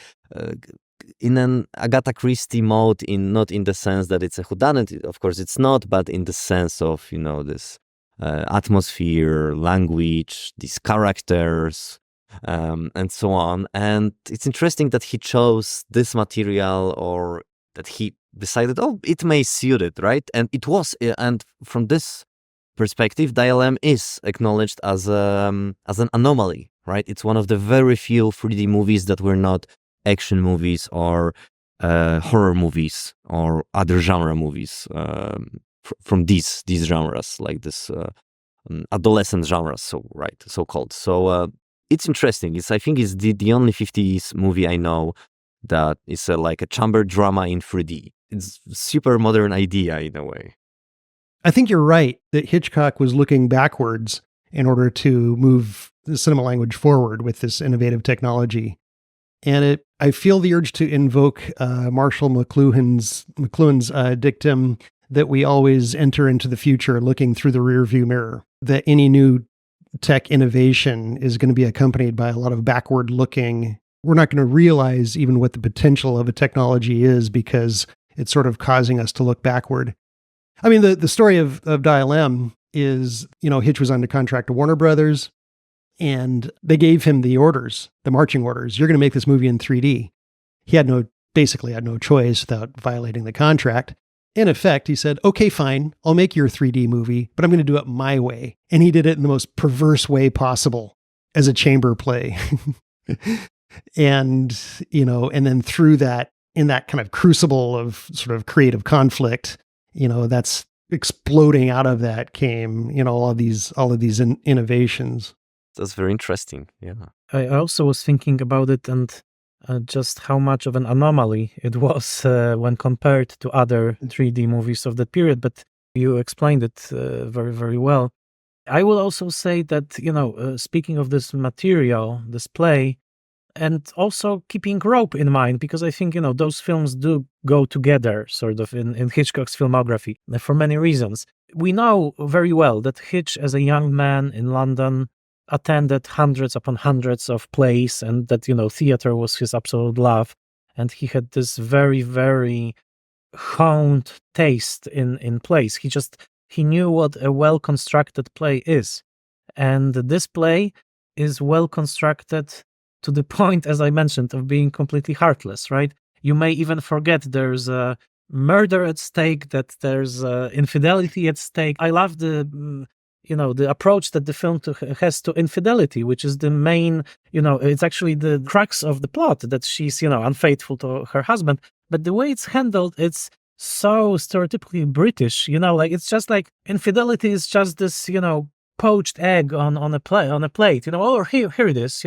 in an Agatha Christie mode, not in the sense that it's a whodunit, of course it's not, but in the sense of, this atmosphere, language, these characters, and so on. And it's interesting that he chose this material, or that he decided, it may suit it, right? And it was, and from this perspective, Dial M is acknowledged as an anomaly, right? It's one of the very few 3D movies that were not action movies or horror movies or other genre movies from these genres, like this adolescent genres, so-called. So it's interesting. I think it's the only 50s movie I know that is like a chamber drama in 3D. It's a super modern idea in a way. I think you're right that Hitchcock was looking backwards in order to move the cinema language forward with this innovative technology. And I feel the urge to invoke Marshall McLuhan's dictum that we always enter into the future looking through the rearview mirror, that any new tech innovation is going to be accompanied by a lot of backward looking. We're not going to realize even what the potential of a technology is because it's sort of causing us to look backward. I mean, the story of Dial M is, Hitch was under contract to Warner Brothers, and they gave him the orders, the marching orders. You're going to make this movie in 3D. He basically had no choice without violating the contract. In effect, he said, okay, fine, I'll make your 3D movie, but I'm going to do it my way. And he did it in the most perverse way possible as a chamber play. And then through that, in that kind of crucible of sort of creative conflict, that's exploding out of that came, all of these innovations. That's very interesting. Yeah. I also was thinking about it and just how much of an anomaly it was when compared to other 3D movies of that period, but you explained it very, very well. I will also say that, speaking of this material, this play, and also keeping Rope in mind, because I think, those films do go together sort of in Hitchcock's filmography for many reasons. We know very well that Hitch, as a young man in London, attended hundreds upon hundreds of plays, and that, theater was his absolute love. And he had this very, very honed taste in plays. He knew what a well-constructed play is. And this play is well-constructed to the point, as I mentioned, of being completely heartless, right? You may even forget there's a murder at stake, that there's infidelity at stake. I love the approach that the film has to infidelity, which is the main, it's actually the crux of the plot, that she's, unfaithful to her husband. But the way it's handled, it's so stereotypically British, it's just like infidelity is just this, poached egg on a plate, here it is,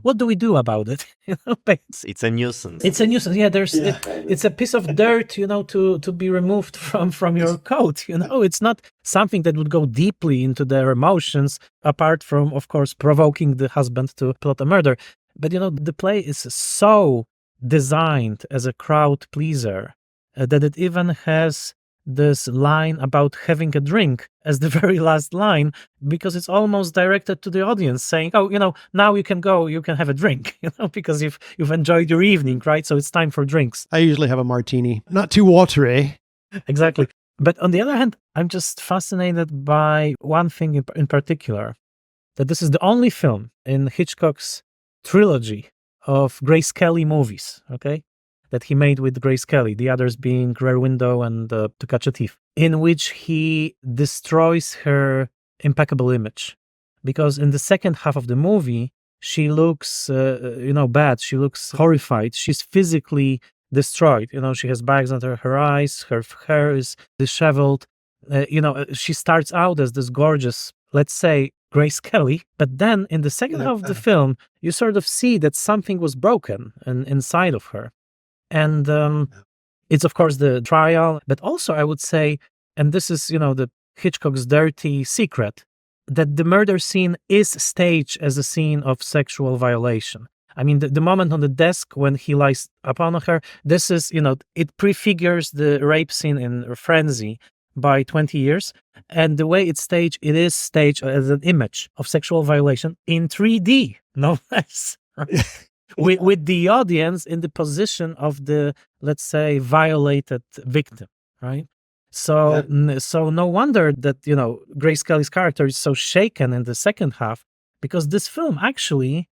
what do we do about it? It's a nuisance. It's a nuisance. Yeah, it's a piece of dirt, to be removed from your coat. It's not something that would go deeply into their emotions, apart from, of course, provoking the husband to plot a murder. But the play is so designed as a crowd pleaser that it even has this line about having a drink as the very last line, because it's almost directed to the audience, saying, oh, now you can go, you can have a drink, because you've enjoyed your evening, right? So it's time for drinks. I usually have a martini, not too watery. Exactly. But on the other hand, I'm just fascinated by one thing in particular, that this is the only film in Hitchcock's trilogy of Grace Kelly movies, okay, that he made with Grace Kelly, the others being Rear Window and To Catch a Thief, in which he destroys her impeccable image. Because in the second half of the movie, she looks, bad. She looks horrified. She's physically destroyed. She has bags under her eyes. Her hair is disheveled. She starts out as this gorgeous, let's say, Grace Kelly. But then in the second half of the film, you sort of see that something was broken inside of her. And it's, of course, the trial, but also I would say, and this is, the Hitchcock's dirty secret, that the murder scene is staged as a scene of sexual violation. I mean, the moment on the desk when he lies upon her, this is, it prefigures the rape scene in Frenzy by 20 years. And the way it's staged, it is staged as an image of sexual violation in 3D, no less. With the audience in the position of the, let's say, violated victim, right? So no wonder that, Grace Kelly's character is so shaken in the second half, because this film actually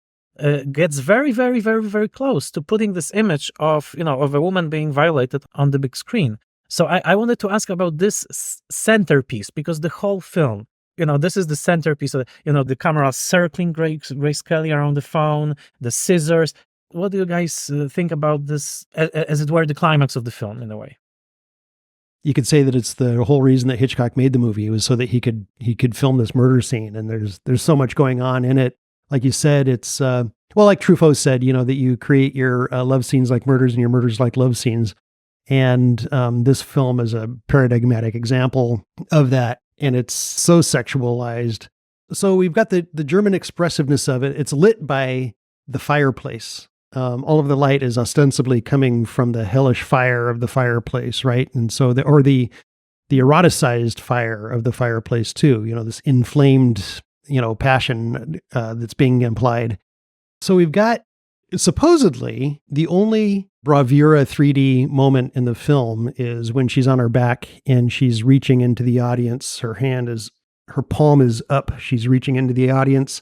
gets very, very, very, very close to putting this image of, of a woman being violated on the big screen. So I wanted to ask about this centerpiece, because the whole film, this is the centerpiece of, the camera circling Grace Kelly around the phone, the scissors. What do you guys think about this, as it were, the climax of the film, in a way? You could say that it's the whole reason that Hitchcock made the movie, was so that he could film this murder scene. And there's so much going on in it. Like you said, it's, like Truffaut said, that you create your love scenes like murders and your murders like love scenes. And this film is a paradigmatic example of that. And it's so sexualized. So we've got the German expressiveness of it. It's lit by the fireplace. All of the light is ostensibly coming from the hellish fire of the fireplace, right? And so the eroticized fire of the fireplace too, this inflamed, passion that's being implied. So we've got supposedly the only bravura 3D moment in the film is when she's on her back and she's reaching into the audience. Her palm is up. She's reaching into the audience.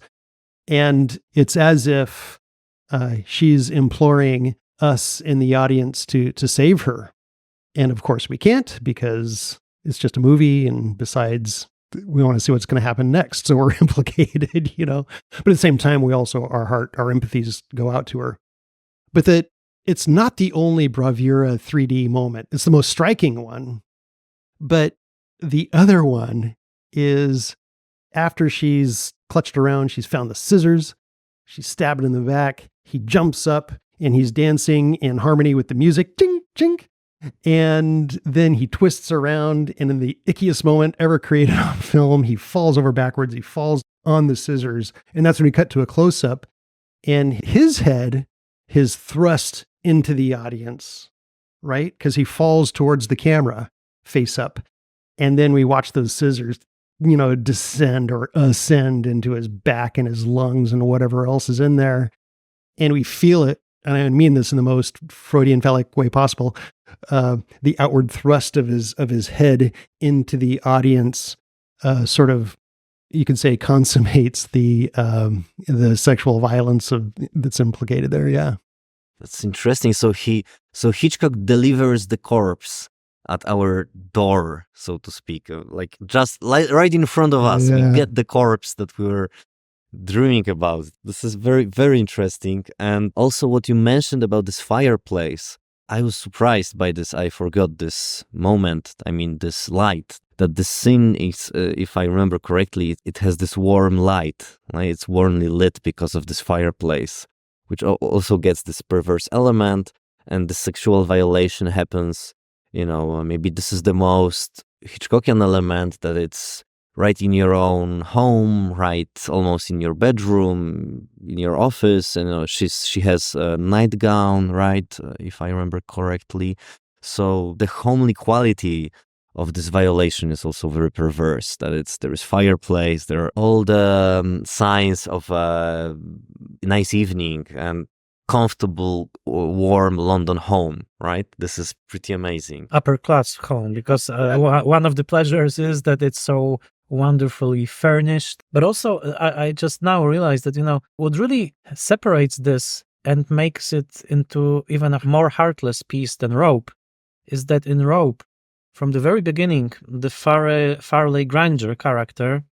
And it's as if she's imploring us in the audience to save her. And of course we can't, because it's just a movie. And besides, we want to see what's going to happen next. So we're implicated, but at the same time, we also, our empathies go out to her. But that it's not the only bravura 3D moment. It's the most striking one. But the other one is after she's clutched around, she's found the scissors, she's stabbed in the back. He jumps up and he's dancing in harmony with the music. Ching, ching. And then he twists around, and in the ickiest moment ever created on film, he falls over backwards. He falls on the scissors. And that's when we cut to a close-up. And his head is thrust into the audience, right? Because he falls towards the camera, face up. And then we watch those scissors, descend or ascend into his back and his lungs and whatever else is in there. And we feel it. And I mean this in the most Freudian phallic way possible. The outward thrust of his head into the audience, sort of, you could say, consummates the sexual violence that's implicated there. Yeah, that's interesting. So Hitchcock delivers the corpse at our door, so to speak, right in front of us. Yeah. We get the corpse that we were dreaming about. This is very, very interesting. And also what you mentioned about this fireplace, I was surprised by this. I forgot this moment. I mean, this light, that the scene is, if I remember correctly, it has this warm light, right? It's warmly lit because of this fireplace, which also gets this perverse element, and the sexual violation happens. Maybe this is the most Hitchcockian element, that it's right in your own home, right, almost in your bedroom, in your office. And she has a nightgown, right, if I remember correctly. So the homely quality of this violation is also very perverse. That there is fireplace, there are all the signs of a nice evening and comfortable, warm London home, right? This is pretty amazing. Upper class home, because one of the pleasures is that it's so wonderfully furnished. But also, I just now realized that, what really separates this and makes it into even a more heartless piece than Rope is that in Rope, from the very beginning, the Farley Granger character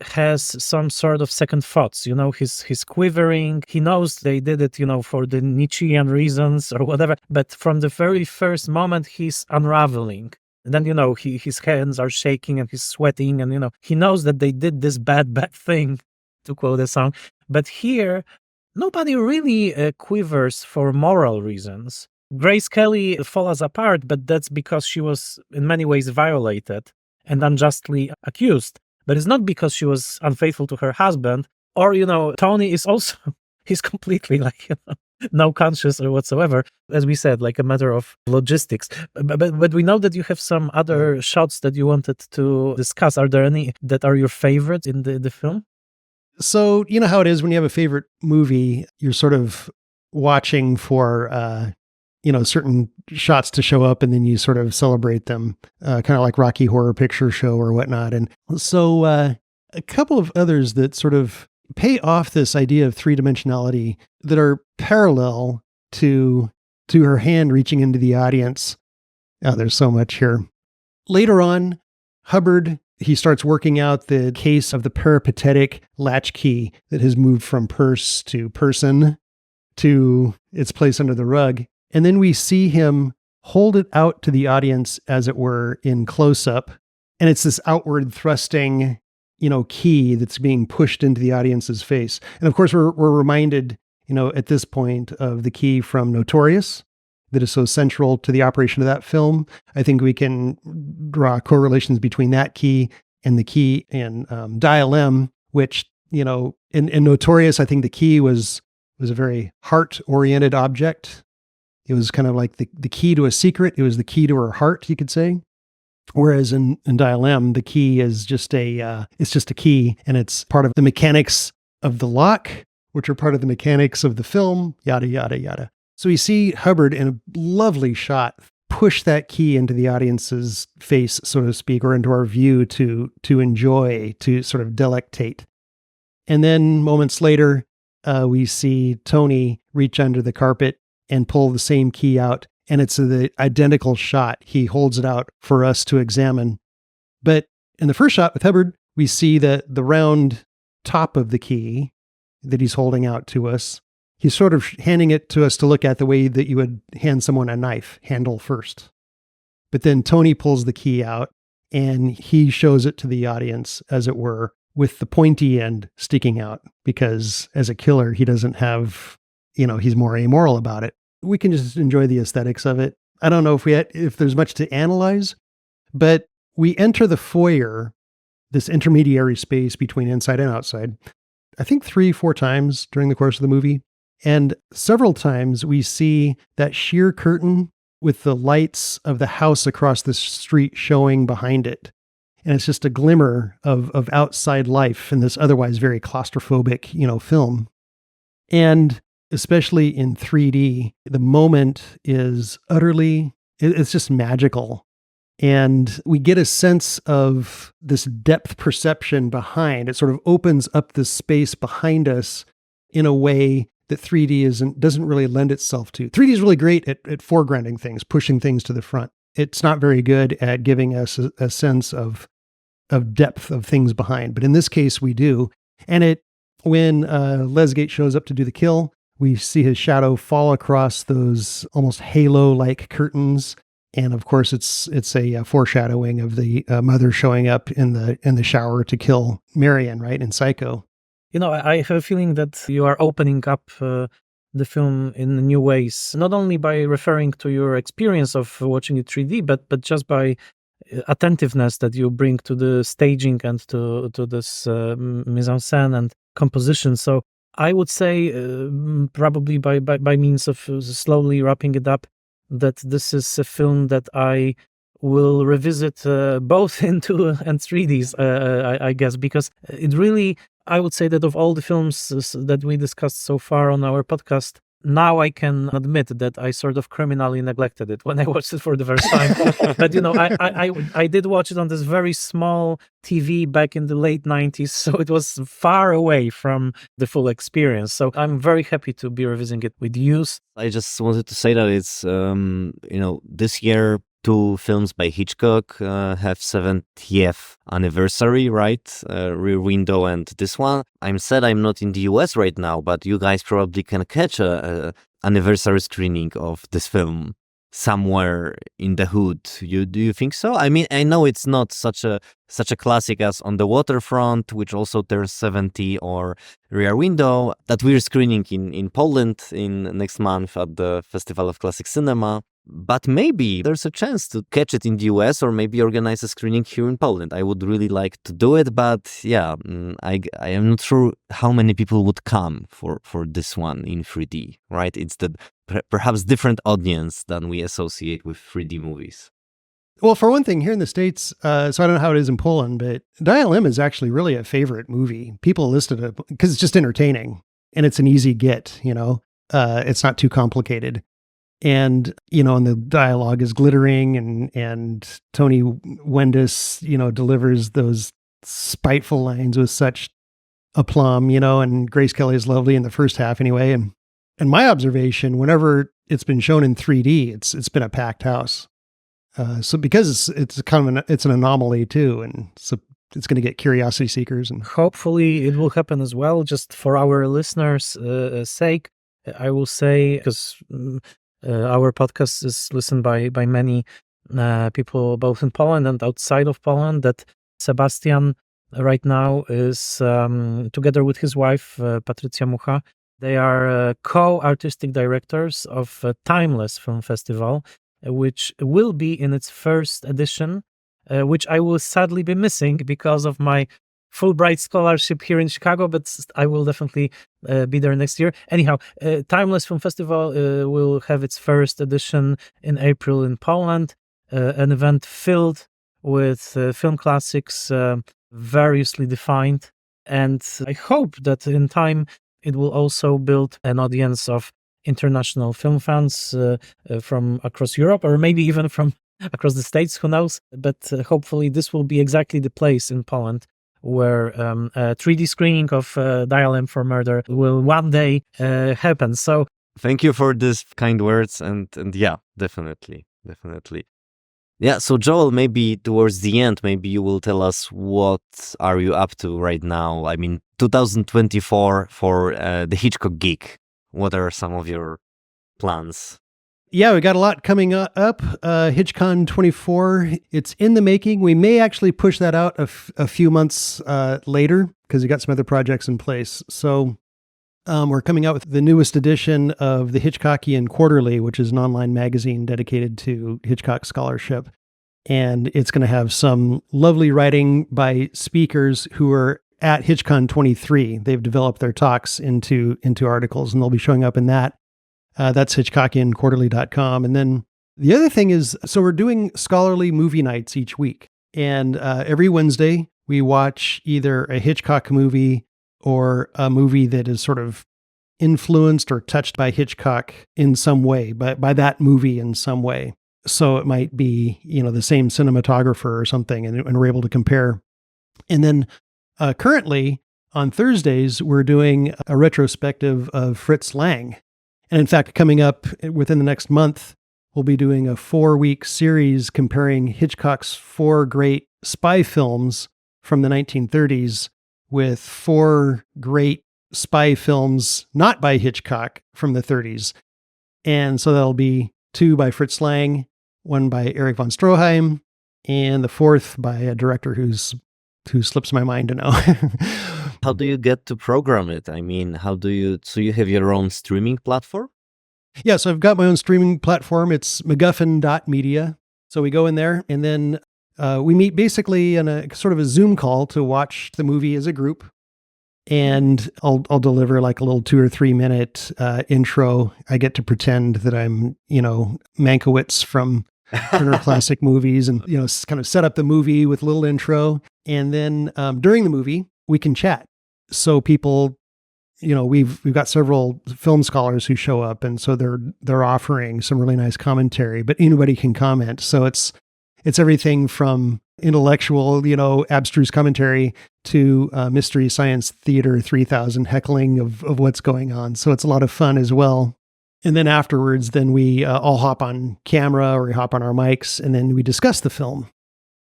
has some sort of second thoughts. He's quivering. He knows they did it, for the Nietzschean reasons or whatever. But from the very first moment, he's unraveling. And then, his hands are shaking and he's sweating, and, he knows that they did this bad thing, to quote a song. But here, nobody really quivers for moral reasons. Grace Kelly falls apart, but that's because she was in many ways violated and unjustly accused. But it's not because she was unfaithful to her husband, or, Tony is also, he's completely no conscience or whatsoever, as we said, like a matter of logistics. But we know that you have some other shots that you wanted to discuss. Are there any that are your favorites in the film? So, you know how it is when you have a favorite movie, you're sort of watching for, certain shots to show up, and then you sort of celebrate them, kind of like Rocky Horror Picture Show or whatnot. And so a couple of others that sort of pay off this idea of three-dimensionality that are parallel to her hand reaching into the audience. Oh, there's so much here. Later on, Hubbard, he starts working out the case of the peripatetic latchkey that has moved from purse to person to its place under the rug. And then we see him hold it out to the audience, as it were, in close-up. And it's this outward thrusting, key that's being pushed into the audience's face. And of course, we're reminded, at this point of the key from Notorious, that is so central to the operation of that film. I think we can draw correlations between that key and the key in Dial M, which, you know, in Notorious, I think the key was a very heart-oriented object. It was kind of like the key to a secret. It was the key to her heart, you could say. Whereas in Dial M, the key is just it's just a key, and it's part of the mechanics of the lock, which are part of the mechanics of the film, yada, yada, yada. So we see Hubbard in a lovely shot push that key into the audience's face, so to speak, or into our view to enjoy, to sort of delectate. And then moments later, we see Tony reach under the carpet and pull the same key out. And it's the identical shot. He holds it out for us to examine. But in the first shot with Hubbard, we see the round top of the key that he's holding out to us. He's sort of handing it to us to look at the way that you would hand someone a knife, handle first. But then Tony pulls the key out and he shows it to the audience, as it were, with the pointy end sticking out, because as a killer, he doesn't have, you know, he's more amoral about it. We can just enjoy the aesthetics of it. I don't know if there's much to analyze, but we enter the foyer, this intermediary space between inside and outside, I think 3-4 times during the course of the movie. And several times we see that sheer curtain with the lights of the house across the street showing behind it. And it's just a glimmer of outside life in this otherwise very claustrophobic, you know, film. And especially in 3D, the moment is it's just magical. And we get a sense of this depth perception behind. It sort of opens up the space behind us in a way that 3D doesn't really lend itself to. 3D is really great at foregrounding things, pushing things to the front. It's not very good at giving us a sense of depth of things behind. But in this case, we do. And when Lesgate shows up to do the kill, we see his shadow fall across those almost halo-like curtains. And of course, it's a foreshadowing of the mother showing up in the shower to kill Marion, right, in Psycho. You know, I have a feeling that you are opening up the film in new ways, not only by referring to your experience of watching it 3D, but just by attentiveness that you bring to the staging and to this mise-en-scène and composition. So I would say, probably by means of slowly wrapping it up, that this is a film that I will revisit both in 2 and 3Ds, I guess, because it really, I would say that of all the films that we discussed so far on our podcast, now I can admit that I sort of criminally neglected it when I watched it for the first time. But, you know, I did watch it on this very small TV back in the late 90s, so it was far away from the full experience. So I'm very happy to be revisiting it with you. I just wanted to say that it's, this year, 2 films by Hitchcock have 70th anniversary, right? Rear Window and this one. I'm sad I'm not in the US right now, but you guys probably can catch a anniversary screening of this film somewhere in the hood. Do you think so? I mean, I know it's not such a classic as On the Waterfront, which also turns 70, or Rear Window, that we're screening in Poland in next month at the Festival of Classic Cinema. But maybe there's a chance to catch it in the US, or maybe organize a screening here in Poland. I would really like to do it, but yeah, I am not sure how many people would come for this one in 3D, right? It's the perhaps different audience than we associate with 3D movies. Well, for one thing, here in the States, so I don't know how it is in Poland, but Dial M is actually really a favorite movie. People listed it because it's just entertaining and it's an easy get, you know, it's not too complicated. And, you know, and the dialogue is glittering and Tony Wendis, you know, delivers those spiteful lines with such aplomb, you know, and Grace Kelly is lovely in the first half anyway. And my observation, whenever it's been shown in 3D, it's been a packed house. So because it's kind of it's an anomaly too. And so it's going to get curiosity seekers. And hopefully it will happen as well. Just for our listeners' sake, I will say, because our podcast is listened by many people both in Poland and outside of Poland, that Sebastian right now is, together with his wife, Patrycja Mucha, They are co-artistic directors of Timeless Film Festival, which will be in its first edition, which I will sadly be missing because of my Fulbright scholarship here in Chicago, but I will definitely be there next year. Anyhow, Timeless Film Festival will have its first edition in April in Poland, an event filled with film classics, variously defined. And I hope that in time it will also build an audience of international film fans from across Europe, or maybe even from across the States, who knows? But hopefully this will be exactly the place in Poland where a 3D screening of Dial M for Murder will one day happen. So thank you for these kind words, and yeah, definitely. Yeah, so Joel, maybe towards the end, maybe you will tell us what are you up to right now? I mean, 2024 for the Hitchcock Geek. What are some of your plans? Yeah, we got a lot coming up. HitchCon 24, it's in the making. We may actually push that out a few months later because we got some other projects in place. So we're coming out with the newest edition of the Hitchcockian Quarterly, which is an online magazine dedicated to Hitchcock scholarship. And it's going to have some lovely writing by speakers who are at HitchCon 23. They've developed their talks into articles, and they'll be showing up in that. That's HitchcockianQuarterly.com. And then the other thing is, so we're doing scholarly movie nights each week. And every Wednesday, we watch either a Hitchcock movie or a movie that is sort of influenced or touched by Hitchcock in some way, by that movie in some way. So it might be, the same cinematographer or something, and we're able to compare. And then currently, on Thursdays, we're doing a retrospective of Fritz Lang. And in fact, coming up within the next month, we'll be doing a 4-week series comparing Hitchcock's 4 great spy films from the 1930s with 4 great spy films not by Hitchcock from the 30s. And so that'll be 2 by Fritz Lang, 1 by Erich von Stroheim, and the 4th by a director who slips my mind to know. How do you get to program it? I mean, so you have your own streaming platform? Yeah, so I've got my own streaming platform. It's MacGuffin.media. So we go in there, and then we meet basically in a sort of a Zoom call to watch the movie as a group. And I'll deliver like a little 2 or 3 minute intro. I get to pretend that I'm, Mankiewicz from Turner Classic Movies, and kind of set up the movie with a little intro. And then during the movie, we can chat. So people, we've got several film scholars who show up, and so they're offering some really nice commentary. But anybody can comment. So it's everything from intellectual, abstruse commentary to Mystery Science Theater 3000 heckling of what's going on. So it's a lot of fun as well. And then afterwards, we all hop on camera or we hop on our mics, and then we discuss the film.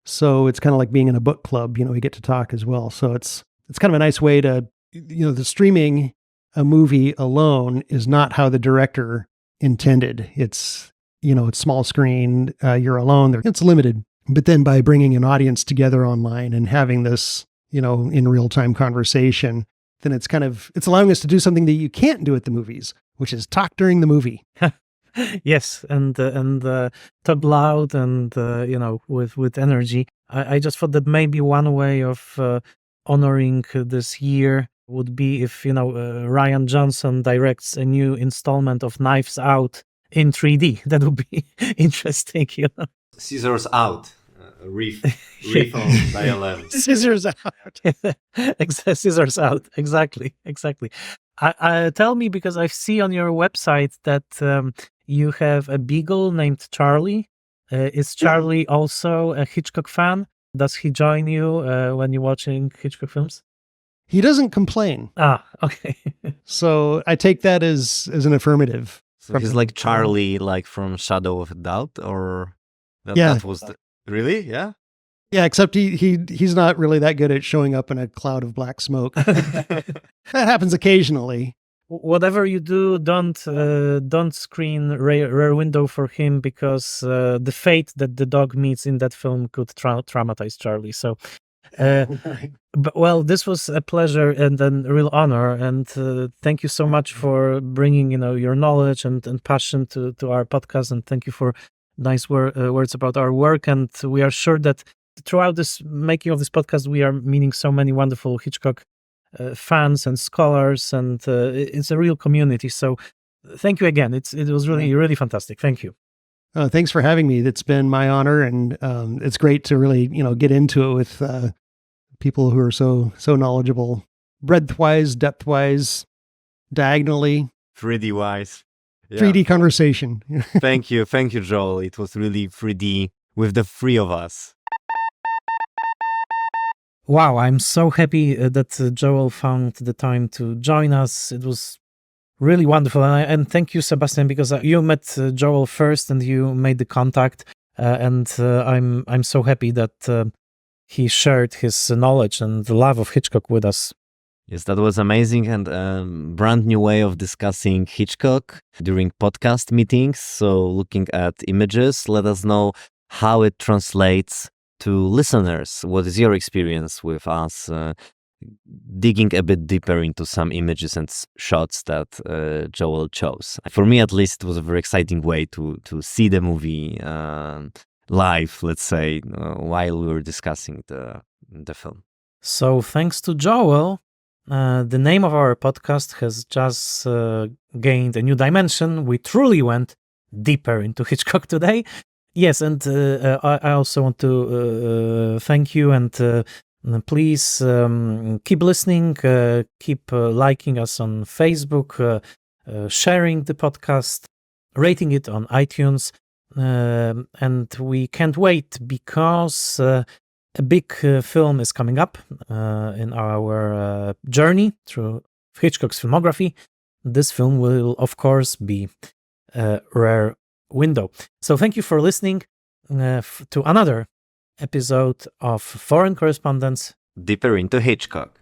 So it's kind of like being in a book club, we get to talk as well. So it's kind of a nice way to, the streaming a movie alone is not how the director intended. It's, it's small screen, you're alone, it's limited. But then by bringing an audience together online and having this, in real-time conversation, then it's allowing us to do something that you can't do at the movies, which is talk during the movie. Yes, and talk loud and with energy. I just thought that maybe one way of honoring this year would be if Rian Johnson directs a new installment of Knives Out in 3D. That would be interesting. Scissors out. Reef on Dial M. Scissors out. Scissors out. Exactly. Tell me, because I see on your website that you have a beagle named Charlie. Is Charlie also a Hitchcock fan? Does he join you when you're watching Hitchcock films? He doesn't complain. Ah, okay. So I take that as an affirmative. So he's like Charlie, like from Shadow of a Doubt, or yeah. That was really? Yeah. Yeah, except he's not really that good at showing up in a cloud of black smoke. That happens occasionally. Whatever you do, don't screen Rear Window for him, because the fate that the dog meets in that film could traumatize Charlie. So But well, this was a pleasure and a real honor, and thank you so much for bringing your knowledge and passion to our podcast, and thank you for nice words about our work. And we are sure that throughout this making of this podcast, we are meeting so many wonderful Hitchcock fans and scholars, and it's a real community. So thank you again. It was really fantastic. Thank you. Thanks for having me. It's been my honor, and it's great to really get into it with people who are so knowledgeable, breadth-wise, depth-wise, diagonally, 3D wise. Yeah. 3D conversation. Thank you, Joel. It was really 3D with the three of us. Wow, I'm so happy that Joel found the time to join us. It was really wonderful, and thank you, Sebastian, because you met Joel first and you made the contact, and I'm so happy that he shared his knowledge and the love of Hitchcock with us. Yes, that was amazing, and brand new way of discussing Hitchcock during podcast meetings. So looking at images, let us know how it translates to listeners. What is your experience with us digging a bit deeper into some images and shots that Joel chose? For me, at least, it was a very exciting way to see the movie live, let's say, while we were discussing the film. So thanks to Joel, the name of our podcast has just gained a new dimension. We truly went deeper into Hitchcock today. Yes, and I also want to thank you, and please keep listening, keep liking us on Facebook, sharing the podcast, rating it on iTunes. And we can't wait because a big film is coming up in our journey through Hitchcock's filmography. This film will, of course, be Rear Window. So thank you for listening to another episode of Foreign Correspondence. Deeper into Hitchcock.